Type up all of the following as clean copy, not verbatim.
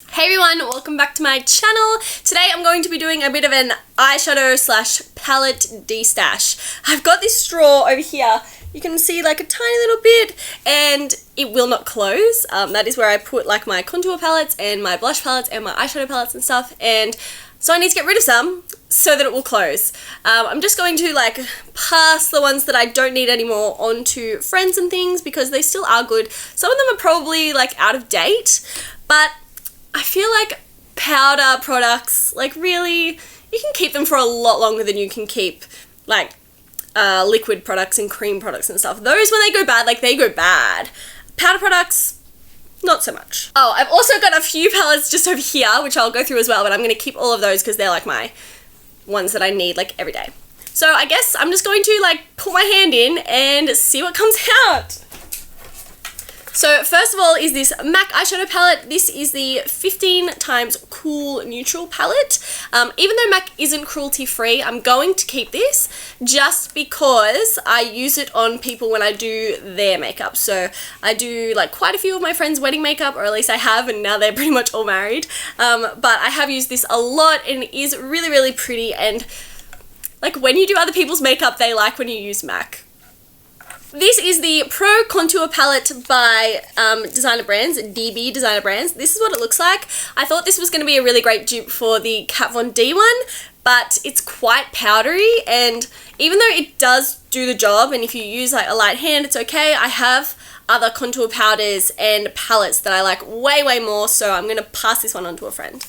Hey everyone, welcome back to my channel. Today I'm going to be doing a bit of an eyeshadow slash palette destash. I've got this straw over here. You can see like a tiny little bit and it will not close. That is where I put like my contour palettes and my blush palettes and my eyeshadow palettes and stuff, and so I need to get rid of some so that it will close. I'm just going to like pass the ones that I don't need anymore onto friends and things because they still are good. Some of them are probably like out of date, but I feel like powder products, like really, you can keep them for a lot longer than you can keep like liquid products and cream products and stuff. Those, when they go bad, like they go bad. Powder products, not so much. Oh, I've also got a few palettes just over here, which I'll go through as well, but I'm going to keep all of those because they're like my ones that I need like every day. So I guess I'm just going to like put my hand in and see what comes out. So first of all is this MAC eyeshadow palette. This is the 15 times Cool Neutral palette. Even though MAC isn't cruelty free, I'm going to keep this just because I use it on people when I do their makeup. So I do like quite a few of my friends' wedding makeup, or at least I have, and now they're pretty much all married. But I have used this a lot and it is really, really pretty, and like when you do other people's makeup, they like when you use MAC. This is the Pro Contour Palette by Designer Brands, DB Designer Brands. This is what it looks like. I thought this was going to be a really great dupe for the Kat Von D one, but it's quite powdery, and even though it does do the job, and if you use like a light hand, it's okay, I have other contour powders and palettes that I like way, way more, so I'm going to pass this one on to a friend.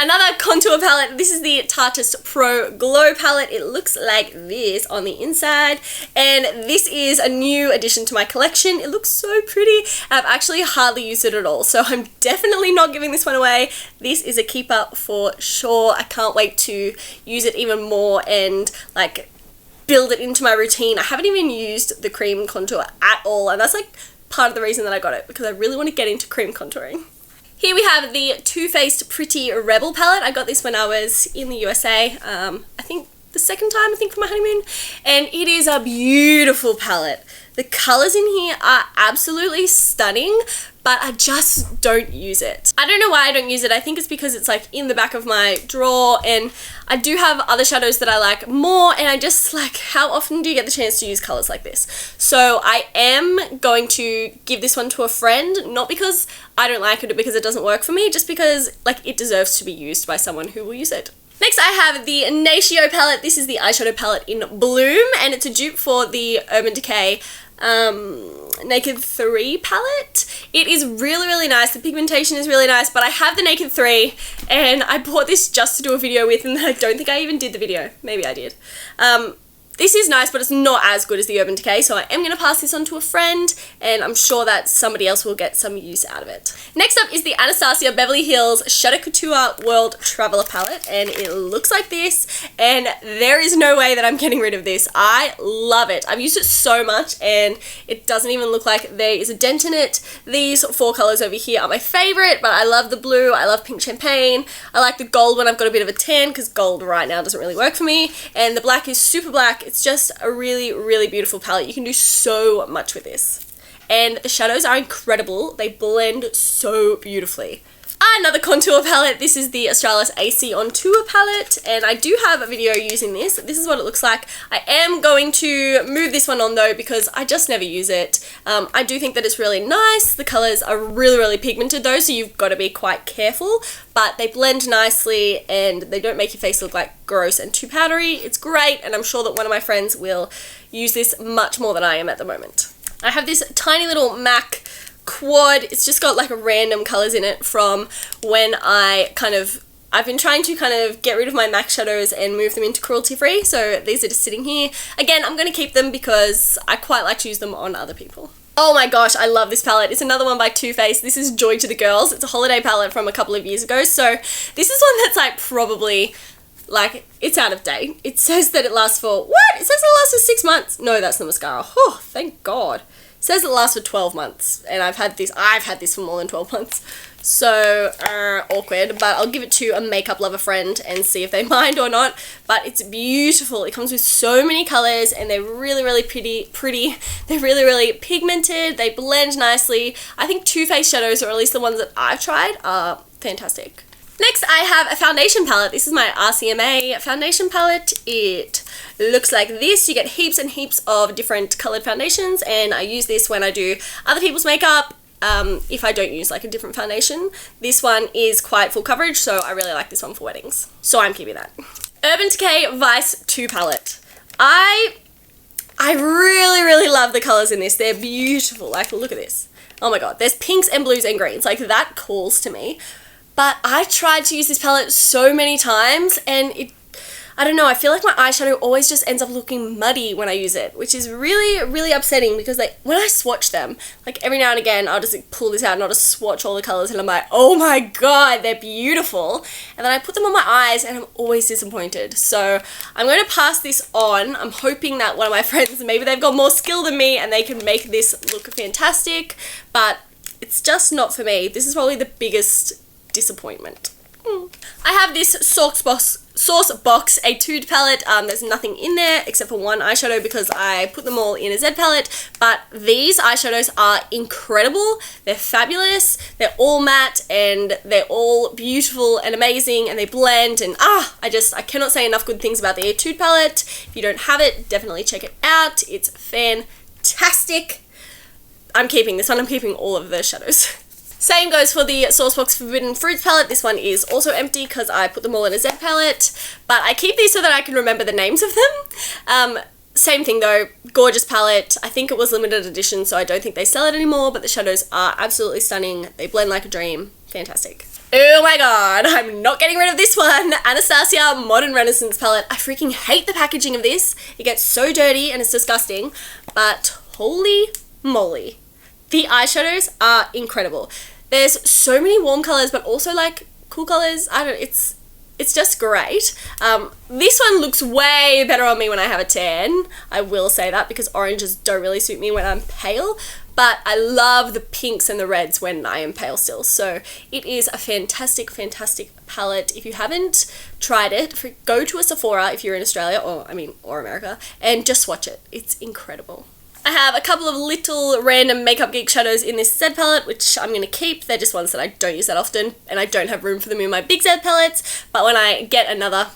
Another contour palette, this is the Tarte Pro Glow palette. It looks like this on the inside, and this is a new addition to my collection. It looks so pretty. I've actually hardly used it at all, so I'm definitely not giving this one away. This is a keeper for sure. I can't wait to use it even more and like build it into my routine. I haven't even used the cream contour at all, and that's like part of the reason that I got it, because I really want to get into cream contouring. Here we have the Too Faced Pretty Rebel palette. I got this when I was in the USA, I think the second time, for my honeymoon, and it is a beautiful palette. The colours in here are absolutely stunning, but I just don't use it. I don't know why I don't use it. I think it's because it's like in the back of my drawer, and I do have other shadows that I like more, and I just like, how often do you get the chance to use colours like this? So I am going to give this one to a friend, not because I don't like it or because it doesn't work for me, just because like it deserves to be used by someone who will use it. Next I have the Anastasia palette. This is the eyeshadow palette in Bloom, and it's a dupe for the Urban Decay Naked 3 palette. It is really, really nice. The pigmentation is really nice, but I have the Naked 3 and I bought this just to do a video with, and I don't think I even did the video. Maybe I did. This is nice, but it's not as good as the Urban Decay, so I am going to pass this on to a friend, and I'm sure that somebody else will get some use out of it. Next up is the Anastasia Beverly Hills Shadow Couture World Traveler palette, and it looks like this, and there is no way that I'm getting rid of this. I love it. I've used it so much, and it doesn't even look like there is a dent in it. These four colours over here are my favourite, but I love the blue, I love pink champagne, I like the gold when I've got a bit of a tan, because gold right now doesn't really work for me, and the black is super black. It's just a really, really beautiful palette. You can do so much with this. And the shadows are incredible. They blend so beautifully. Another contour palette. This is the Australis AC on Tour palette, and I do have a video using this. This is what it looks like. I am going to move this one on though because I just never use it. I do think that it's really nice. The colours are really, really pigmented though, so you've got to be quite careful, but they blend nicely and they don't make your face look like gross and too powdery. It's great, and I'm sure that one of my friends will use this much more than I am at the moment. I have this tiny little MAC quad. It's just got like random colours in it from when I've been trying to kind of get rid of my MAC shadows and move them into cruelty free, so these are just sitting here. Again, I'm going to keep them because I quite like to use them on other people. Oh my gosh, I love this palette. It's another one by Too Faced. This is Joy to the Girls. It's a holiday palette from a couple of years ago, so this is one that's like probably like, it's out of date. It says that it lasts for, what? It says it lasts for 6 months. No, that's the mascara. Oh, thank God. It says it lasts for 12 months, and I've had this for more than 12 months. So, awkward, but I'll give it to a makeup lover friend and see if they mind or not. But it's beautiful. It comes with so many colors, and they're really, really pretty. They're really, really pigmented. They blend nicely. I think Too Faced shadows, or at least the ones that I've tried, are fantastic. Next, I have a foundation palette. This is my RCMA foundation palette. It looks like this. You get heaps and heaps of different colored foundations, and I use this when I do other people's makeup. If I don't use like a different foundation. This one is quite full coverage, so I really like this one for weddings. So I'm keeping that. Urban Decay Vice 2 palette. I really love the colors in this. They're beautiful. Like, look at this. Oh my god. There's pinks and blues and greens. Like, that calls to me. But I tried to use this palette so many times, and I don't know, I feel like my eyeshadow always just ends up looking muddy when I use it, which is really upsetting, because like when I swatch them, like every now and again I'll just like, pull this out and I'll just swatch all the colors, and I'm like, oh my god, they're beautiful, and then I put them on my eyes and I'm always disappointed. So I'm going to pass this on. I'm hoping that one of my friends, maybe they've got more skill than me and they can make this look fantastic, but it's just not for me. This is probably the biggest disappointment. I have this Suaucebox Etude palette. There's nothing in there except for one eyeshadow because I put them all in a Z palette, but these eyeshadows are incredible. They're fabulous. They're all matte and they're all beautiful and amazing, and they blend, and I cannot say enough good things about the Etude palette. If you don't have it, definitely check it out. It's fantastic. I'm keeping this one. I'm keeping all of the shadows. Same goes for the Suaucebox Forbidden Fruits palette. This one is also empty because I put them all in a Z palette, but I keep these so that I can remember the names of them. Same thing though, gorgeous palette. I think it was limited edition, so I don't think they sell it anymore, but the shadows are absolutely stunning. They blend like a dream. Fantastic. Oh my god, I'm not getting rid of this one. Anastasia Modern Renaissance palette. I freaking hate the packaging of this. It gets so dirty and it's disgusting, but holy moly. The eyeshadows are incredible. There's so many warm colors, but also like cool colors. It's just great. This one looks way better on me when I have a tan. I will say that, because oranges don't really suit me when I'm pale, but I love the pinks and the reds when I am pale still. So it is a fantastic palette. If you haven't tried it, go to a Sephora if you're in Australia or America, and just swatch it. It's incredible. I have a couple of little random Makeup Geek shadows in this Z palette, which I'm going to keep. They're just ones that I don't use that often, and I don't have room for them in my big Z palettes, but when I get another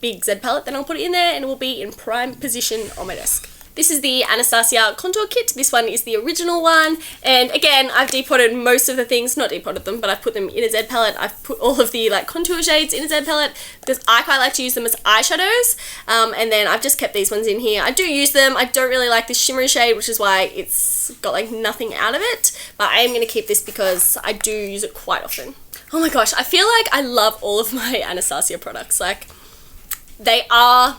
big Z palette, then I'll put it in there and it will be in prime position on my desk. This is the Anastasia contour kit. This one is the original one, and again, I've depotted most of the things, not depotted them, but I've put them in a Z palette. I've put all of the like contour shades in a Z palette because I quite like to use them as eyeshadows, and then I've just kept these ones in here. I do use them. I don't really like this shimmery shade, which is why it's got like nothing out of it, but I am going to keep this because I do use it quite often. Oh my gosh, I feel like I love all of my Anastasia products. Like, they are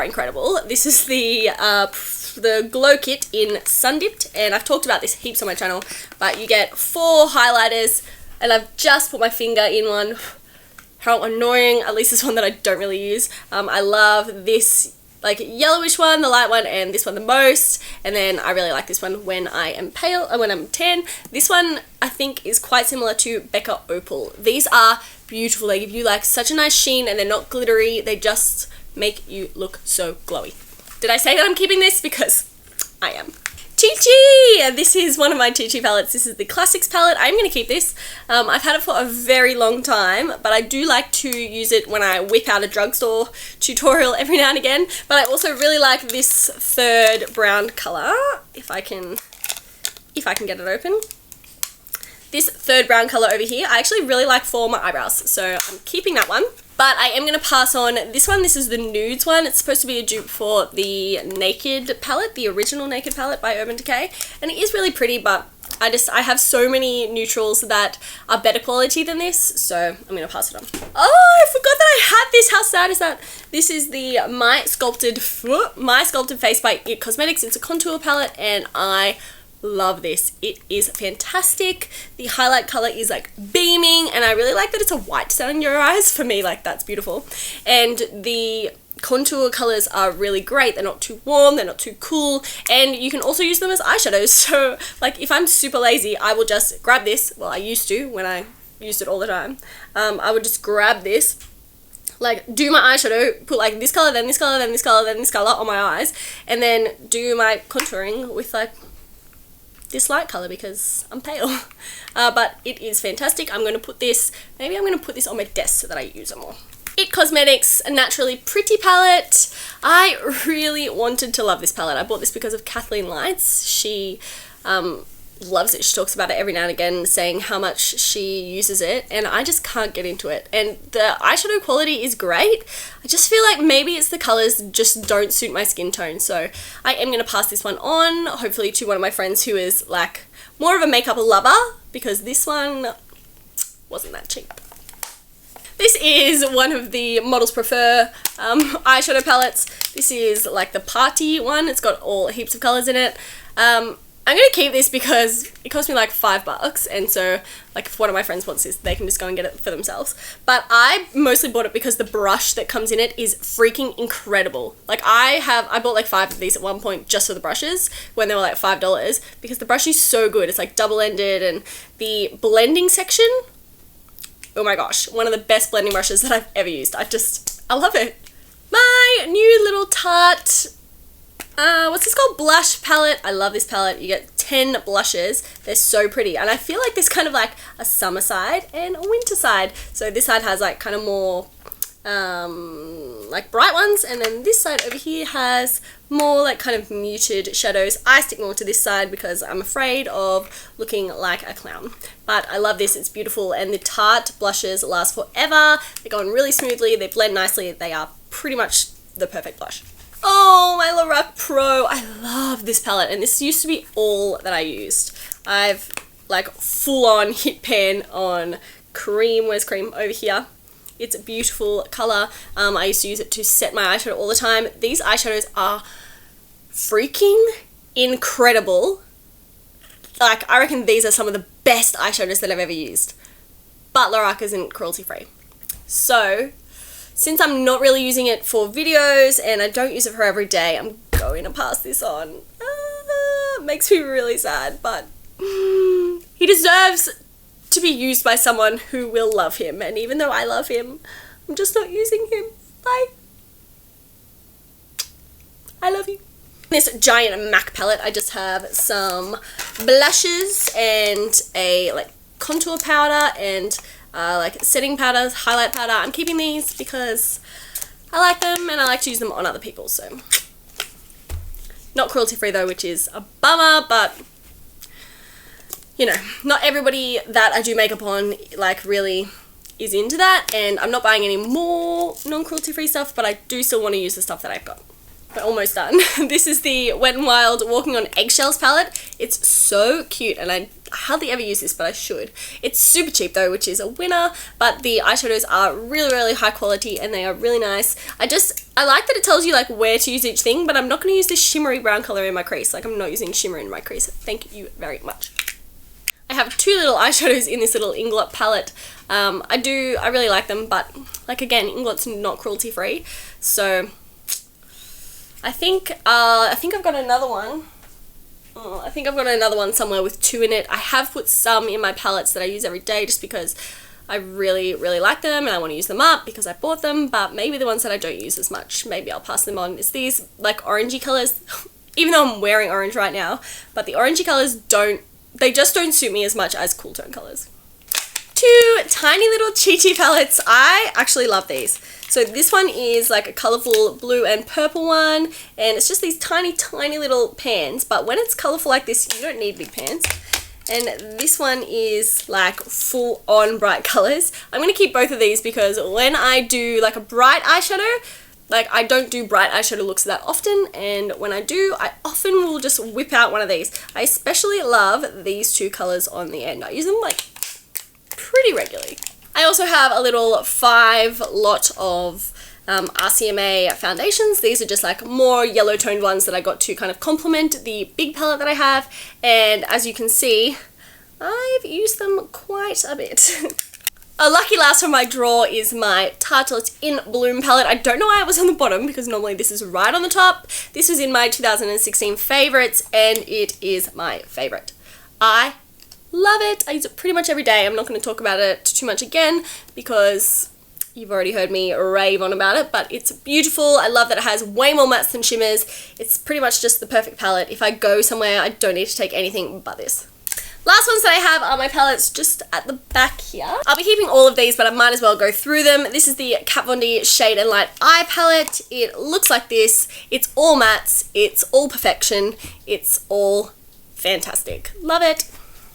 incredible. This is the Glow Kit in Sun Dipped, and I've talked about this heaps on my channel, but you get 4 highlighters, and I've just put my finger in one. How annoying. At least this one that I don't really use. I love this like yellowish one, the light one, and this one the most, and then I really like this one when I am pale and when I'm tan. This one I think is quite similar to Becca Opal. These are beautiful. They give you like such a nice sheen, and they're not glittery. They just make you look so glowy. Did I say that I'm keeping this? Because I am. ChiChi! This is one of my ChiChi palettes. This is the Classics palette. I'm going to keep this. I've had it for a very long time, but I do like to use it when I whip out a drugstore tutorial every now and again. But I also really like this third brown colour. If I can get it open. This third brown colour over here, I actually really like for my eyebrows, so I'm keeping that one. But I am going to pass on this one. This is the Nudes one. It's supposed to be a dupe for the Naked palette, the original Naked palette by Urban Decay. And it is really pretty, but I have so many neutrals that are better quality than this, so I'm going to pass it on. Oh, I forgot that I had this. How sad is that? This is the My Sculpted Face by It Cosmetics. It's a contour palette, and I love this. It is fantastic. The highlight color is like beaming, and I really like that it's a white set on your eyes. For me, like, that's beautiful. And the contour colors are really great. They're not too warm, they're not too cool, and you can also use them as eyeshadows. So like, if I'm super lazy, I will just grab this. Well, I used to when I used it all the time. I would just grab this, like do my eyeshadow, put like this color, then this color, then this color, then this color on my eyes, and then do my contouring with like this light color because I'm pale. But it is fantastic. I'm going to put this, maybe I'm going to put this on my desk so that I use it more. It Cosmetics Naturally Pretty palette. I really wanted to love this palette. I bought this because of Kathleen Lights. She loves it. She talks about it every now and again, saying how much she uses it, and I just can't get into it. And the eyeshadow quality is great. I just feel like maybe it's the colors just don't suit my skin tone, so I am going to pass this one on, hopefully to one of my friends who is like more of a makeup lover, because this one wasn't that cheap. This is one of the Models Prefer eyeshadow palettes. This is like the party one. It's got all heaps of colors in it. I'm going to keep this because it cost me like $5, and so like if one of my friends wants this, they can just go and get it for themselves. But I mostly bought it because the brush that comes in it is freaking incredible. Like I bought like 5 of these at one point just for the brushes when they were like $5, because the brush is so good. It's like double-ended, and the blending section, oh my gosh, one of the best blending brushes that I've ever used. I love it. My new little Tarte, what's this called? Blush palette. I love this palette. You get 10 blushes. They're so pretty. And I feel like there's kind of like a summer side and a winter side. So this side has like kind of more like bright ones, and then this side over here has more like kind of muted shadows. I stick more to this side because I'm afraid of looking like a clown. But I love this. It's beautiful, and the Tarte blushes last forever. They go on really smoothly. They blend nicely. They are pretty much the perfect blush. Oh, my Lorac Pro. I love this palette, and this used to be all that I used. I've like full on hit pan on cream. Where's cream? Over here. It's a beautiful color. I used to use it to set my eyeshadow all the time. These eyeshadows are freaking incredible. Like, I reckon these are some of the best eyeshadows that I've ever used. But Lorac isn't cruelty free. So, since I'm not really using it for videos and I don't use it for every day, I'm going to pass this on. It makes me really sad, but he deserves to be used by someone who will love him. And even though I love him, I'm just not using him. Bye. I love you. This giant MAC palette, I just have some blushes and a like contour powder and like setting powder, highlight powder. I'm keeping these because I like them and I like to use them on other people, so. Not cruelty free though, which is a bummer, but you know, not everybody that I do makeup on like really is into that, and I'm not buying any more non-cruelty free stuff, but I do still want to use the stuff that I've got. But almost done. This is the Wet n Wild Walking on Eggshells palette. It's so cute, and I hardly ever use this, but I should. It's super cheap though, which is a winner, but the eyeshadows are really, really high quality and they are really nice. I like that it tells you like where to use each thing, but I'm not going to use this shimmery brown color in my crease. Like, I'm not using shimmer in my crease. Thank you very much. I have 2 little eyeshadows in this little Inglot palette. I really like them, but like again, Inglot's not cruelty free, so I think I've got another one. I think I've got another one somewhere with 2 in it. I have put some in my palettes that I use every day just because I really, really like them and I want to use them up because I bought them, but maybe the ones that I don't use as much, maybe I'll pass them on. It's these like orangey colors, even though I'm wearing orange right now, but the orangey colors just don't suit me as much as cool tone colors. 2 tiny little ChiChi palettes. I actually love these. So this one is like a colourful blue and purple one, and it's just these tiny, tiny little pans, but when it's colourful like this, you don't need big pans. And this one is like full on bright colours. I'm going to keep both of these because when I do like a bright eyeshadow, like I don't do bright eyeshadow looks that often, and when I do, I often will just whip out one of these. I especially love these 2 colours on the end. I use them like pretty regularly. I also have a little 5 lot of RCMA foundations. These are just like more yellow toned ones that I got to kind of complement the big palette that I have, and as you can see, I've used them quite a bit. A lucky last from my drawer is my Tarte in Bloom palette. I don't know why it was on the bottom because normally this is right on the top. This was in my 2016 favorites and it is my favorite. I love it. I use it pretty much every day. I'm not going to talk about it too much again because You've already heard me rave on about it, but it's beautiful. I love that it has way more mattes than shimmers. It's pretty much just the perfect palette. If I go somewhere, I don't need to take anything but this. Last ones that I have are my palettes just at the back here. I'll be keeping all of these, but I might as well go through them. This is the Kat Von D Shade and Light Eye Palette. It looks like this. It's all mattes. It's all perfection. It's all fantastic. Love it.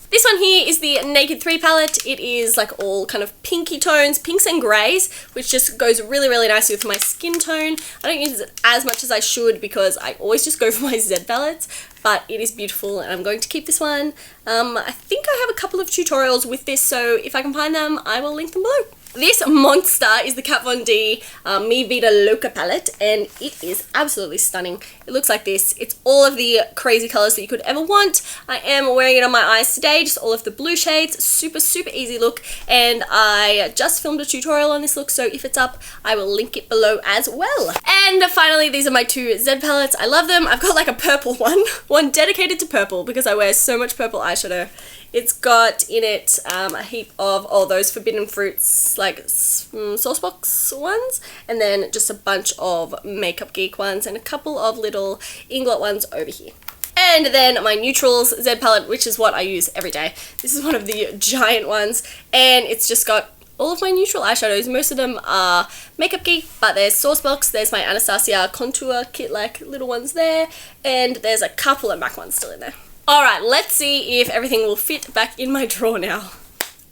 This one here is the Naked 3 palette. It is like all kind of pinky tones, pinks and greys, which just goes really, really nicely with my skin tone. I don't use it as much as I should because I always just go for my Z palettes, but it is beautiful and I'm going to keep this one. I think I have a couple of tutorials with this, so if I can find them, I will link them below. This monster is the Kat Von D Mi Vida Loca palette, and it is absolutely stunning. It looks like this. It's all of the crazy colors that you could ever want. I am wearing it on my eyes today, just all of the blue shades. Super, super easy look, and I just filmed a tutorial on this look, so if it's up, I will link it below as well. And finally, these are my two Z palettes. I love them. I've got like a purple one dedicated to purple because I wear so much purple eyeshadow. It's got in it a heap of all those Forbidden Fruits, like Suaucebox ones, and then just a bunch of Makeup Geek ones and a couple of little Inglot ones over here. And then my Neutrals Z palette, which is what I use every day. This is one of the giant ones, and it's just got all of my neutral eyeshadows. Most of them are Makeup Geek, but there's Suaucebox, there's my Anastasia contour kit, like little ones there, and there's a couple of MAC ones still in there. Alright, let's see if everything will fit back in my drawer now.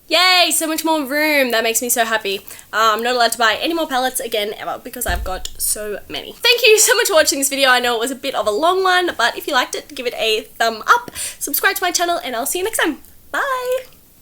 Yay, so much more room. That makes me so happy. I'm not allowed to buy any more palettes again ever because I've got so many. Thank you so much for watching this video. I know it was a bit of a long one, but if you liked it, give it a thumb up, subscribe to my channel, and I'll see you next time. Bye!